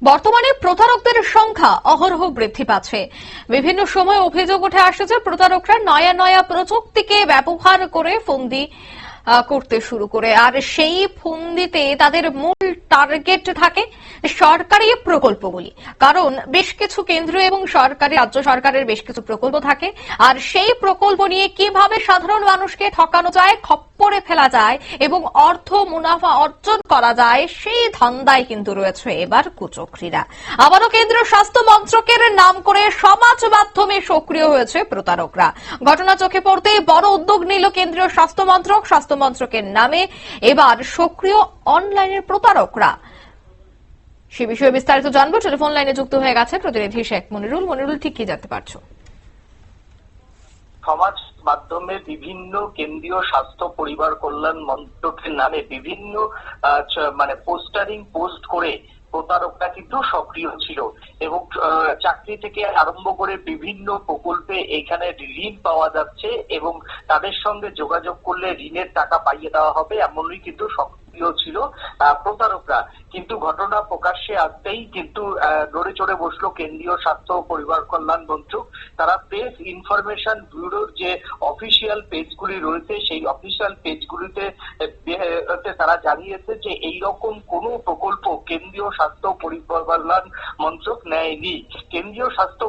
বর্তমানে প্রতারকদের সংখ্যা অহরহ বৃদ্ধি পাচ্ছে। বিভিন্ন সময় অভিযোগ উঠে আসছে যে প্রতারকরা নয়া প্রযুক্তিকে ব্যবহার করে ফন্দি করতে শুরু করে, আর সেই ফন্দিতে তাদের মূল টার্গেট থাকে সরকারি প্রকল্পগুলি। কারণ বেশ কিছু কেন্দ্রীয় এবং সরকারি রাজ্য সরকারের বেশ কিছু প্রকল্প থাকে, আর সেই প্রকল্প নিয়ে কিভাবে সাধারণ মানুষকে ঠকানো যায়, খপ্পরে ফেলা যায় এবং অর্থ মুনাফা অর্জন করা যায়, সেই ধান্দায় কিন্তু রয়েছে এবার কুচক্রীরা। আবারও কেন্দ্রীয় স্বাস্থ্য মন্ত্রকের নাম করে সমাজ মাধ্যমে সক্রিয় হয়েছে প্রতারকরা। ঘটনা চোখে পড়তেই বড় উদ্যোগ নিল কেন্দ্রীয় স্বাস্থ্য মন্ত্রক। স্বাস্থ্য মন্ত্রকের নামে এবার সক্রিয় অনলাইনের প্রতারকরা। সে বিষয়ে বিস্তারিত জানবো। টেলিফোন লাইনে যুক্ত হয়ে গেছে প্রতিনিধি শেখ মনিরুল। মনিরুল, ঠিক কি জানতে পারছো? সমাজ মাধ্যমে বিভিন্ন কেন্দ্রীয় স্বাস্থ্য পরিবার কল্যাণ মন্ত্রকের নামে বিভিন্ন পোস্টারিং পোস্ট করে প্রতারকরা কিন্তু সক্রিয় ছিল এবং চাকরি থেকে আরম্ভ করে বিভিন্ন প্রকল্পে এখানে ঋণ পাওয়া যাচ্ছে এবং তাদের সঙ্গে যোগাযোগ করলে ঋণের টাকা পাইয়ে দেওয়া হবে, এমনই কিন্তু সক্রিয় ছিল প্রতারকরা। কিন্তু ঘটনা প্রকাশ্যে আসতেই কিন্তু নড়ে চড়ে বসলো কেন্দ্রীয় স্বাস্থ্য পরিবার কল্যাণ মন্ত্রক। তারা প্রেস ইনফরমেশন ব্যুরোর যে অফিসিয়াল পেজগুলি রয়েছে সেই অফিসিয়াল পেজগুলিতে তারা জানিয়েছে যে এইরকম কোনো প্রকল্প কেন্দ্রীয় স্বাস্থ্য পরিবার কল্যাণ মন্ত্রক নেয়নি। কেন্দ্রীয় স্বাস্থ্য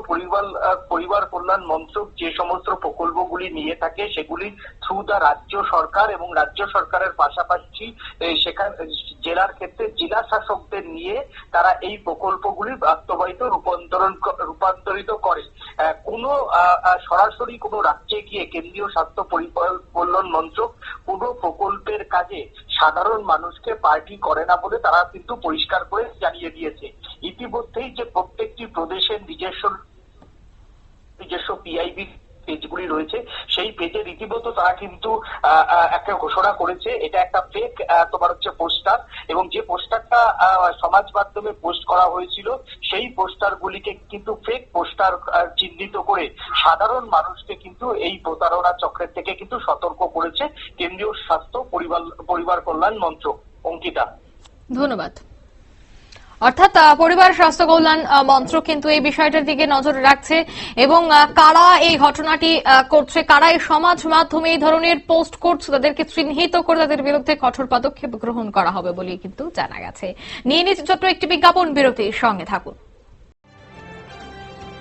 পরিবার কল্যাণ মন্ত্রক যে সমস্ত প্রকল্পগুলি নিয়ে থাকে সেগুলি থ্রু দা রাজ্য সরকার এবং রাজ্য সরকারের পাশাপাশি সেখানে জেলার ক্ষেত্রে জেলা শাসকদের নিয়ে তারা এই প্রকল্পগুলি বাস্তবায়িত রূপান্তরিত করে। কোনো সরাসরি কোনো রাজ্যে গিয়ে কেন্দ্রীয় স্বাস্থ্য পরিবার কল্যাণ মন্ত্রক কোনো প্রকল্পের কাজে সাধারণ মানুষকে পার্টি করে না বলে তারা কিন্তু পরিষ্কার করে জানিয়ে দিয়েছে। ইতিমধ্যেই যে প্রত্যেকটি প্রদেশের নিজস্ব পিআইবি পেজগুলি রয়েছে সেই পেজে রীতিমত তারা কিন্তু একটা ঘোষণা করেছে এটা একটা ফেক পোস্টার, এবং যে পোস্টারটা সমাজ মাধ্যমে পোস্ট করা হয়েছিল সেই পোস্টারগুলিকে কিন্তু ফেক পোস্টার চিহ্নিত করে সাধারণ মানুষকে কিন্তু এই প্রতারণা চক্রের থেকে কিন্তু সতর্ক করেছে কেন্দ্রীয় স্বাস্থ্য পরিবার কল্যাণ মন্ত্রক। অঙ্কিতা, ধন্যবাদ। অর্থাৎ পরিবার স্বাস্থ্য কল্যাণ মন্ত্রক কিন্তু এই বিষয়টার দিকে নজর রাখছে এবং কারা এই ঘটনাটি করছে, কারা এই সমাজ মাধ্যমে এই ধরনের পোস্ট করছে তাদেরকে চিহ্নিত করে তাদের বিরুদ্ধে কঠোর পদক্ষেপ গ্রহণ করা হবে বলে কিন্তু জানা গেছে। নিয়ে নিচ্ছে ছোট্ট একটি বিজ্ঞাপন বিরতির সঙ্গে থাকুন।